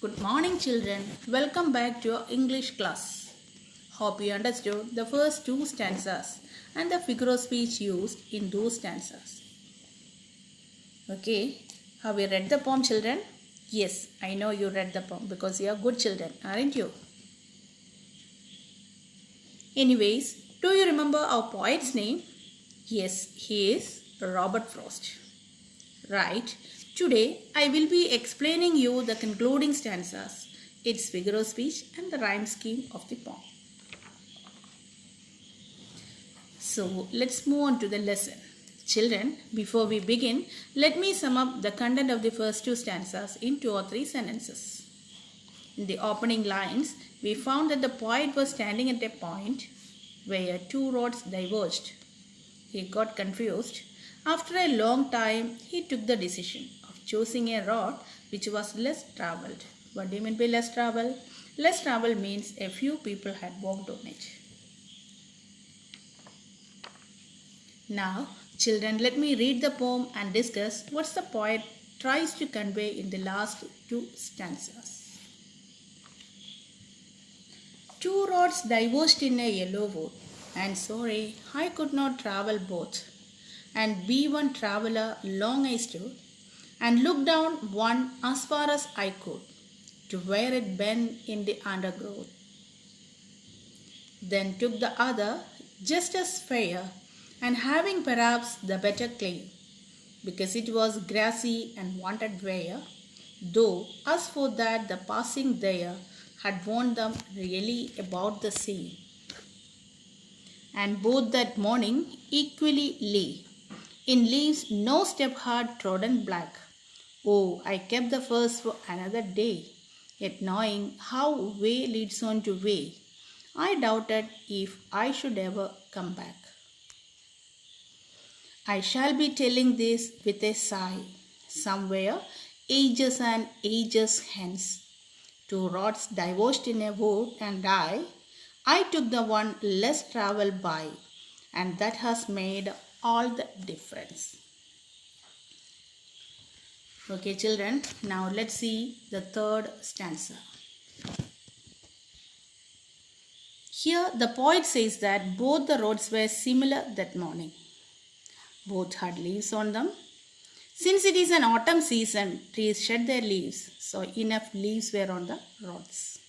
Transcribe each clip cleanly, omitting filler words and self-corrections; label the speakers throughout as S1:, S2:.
S1: Good morning, children. Welcome back to your English class. Hope you understood the first two stanzas and the figure of speech used in those stanzas. Okay, have you read the poem, children? Yes, I know you read the poem because you are good children, aren't you? Anyways, do you remember our poet's name? Yes, he is Robert Frost. Right. Today I will be explaining you the concluding stanzas, its figure of speech and the rhyme scheme of the poem. So let's move on to the lesson. Children, before we begin, let me sum up the content of the first two stanzas in 2 or 3 sentences. In the opening lines, we found that the poet was standing at a point where two roads diverged. He got confused. After a long time, he took the decision of choosing a road which was less travelled. What do you mean by less travel? Less travel means a few people had walked on it. Now, children, let me read the poem and discuss what the poet tries to convey in the last two stanzas. Two roads diverged in a yellow wood, and sorry, I could not travel both. And be one traveller long I stood, and looked down one as far as I could, to where it bent in the undergrowth. Then took the other, just as fair, and having perhaps the better claim, because it was grassy and wanted wear, though as for that the passing there had warned them really about the same. And both that morning equally lay, in leaves no step had trodden black. Oh, I kept the first for another day, yet knowing how way leads on to way, I doubted if I should ever come back. I shall be telling this with a sigh, somewhere ages and ages hence. Two roads diverged in a wood, and I took the one less travelled by, and that has made all the difference. Okay, children, now let's see the third stanza. Here the poet says that both the roads were similar that morning. Both had leaves on them. Since it is an autumn season, trees shed their leaves, so enough leaves were on the roads.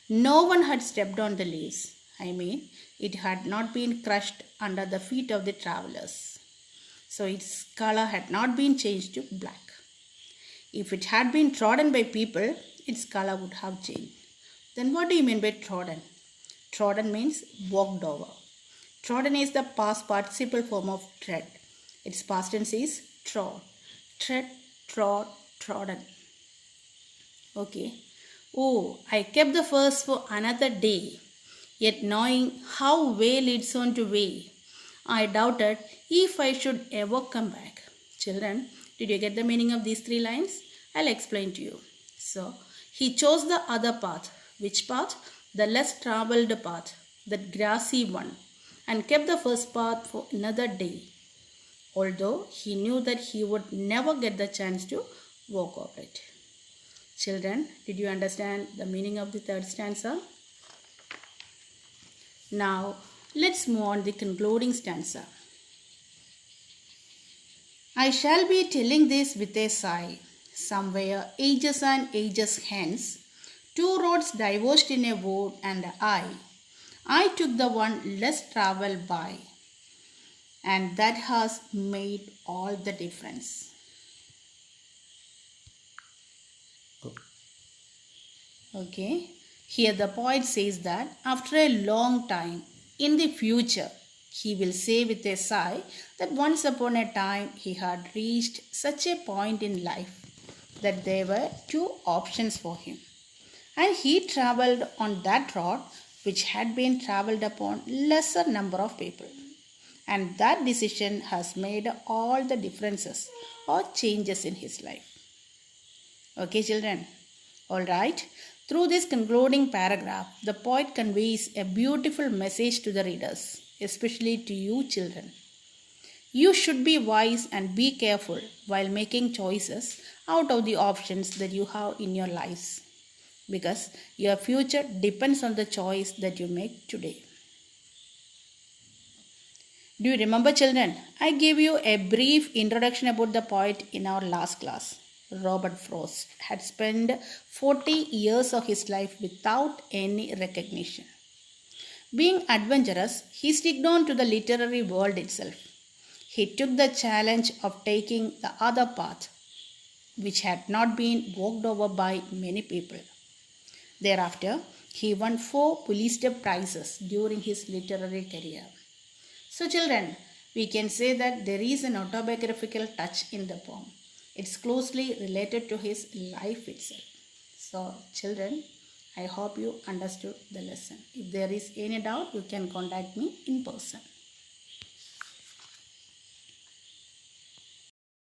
S1: No one had stepped on the leaves. It had not been crushed under the feet of the travelers. So its color had not been changed to black. If it had been trodden by people, its color would have changed. Then what do you mean by trodden? Trodden means walked over. Trodden is the past participle form of tread. Its past tense is trod. Tread, trod, trodden. Okay. Oh, I kept the first for another day, yet knowing how way leads on to way, I doubted if I should ever come back. Children, did you get the meaning of these 3 lines? I'll explain to you. So, he chose the other path. Which path? The less travelled path, that grassy one, and kept the first path for another day, although he knew that he would never get the chance to walk over it. Children, did you understand the meaning of the third stanza? Now, let's move on the concluding stanza. I shall be telling this with a sigh. Somewhere ages and ages hence, two roads diverged in a wood, and I took the one less travelled by, and that has made all the difference. Okay, here the poet says that after a long time, in the future, he will say with a sigh that once upon a time he had reached such a point in life that there were 2 options for him, and he travelled on that road which had been travelled upon lesser number of people, and that decision has made all the differences or changes in his life. Okay, children? Alright, through this concluding paragraph, the poet conveys a beautiful message to the readers, especially to you children. You should be wise and be careful while making choices out of the options that you have in your lives. because your future depends on the choice that you make today. Do you remember, children? I gave you a brief introduction about the poet in our last class. Robert Frost had spent 40 years of his life without any recognition. Being adventurous, he sticked on to the literary world itself. He took the challenge of taking the other path, which had not been walked over by many people. Thereafter, he won 4 Pulitzer Prizes during his literary career. So, children, we can say that there is an autobiographical touch in the poem. It's closely related to his life itself. So, children, I hope you understood the lesson. If there is any doubt, you can contact me in person.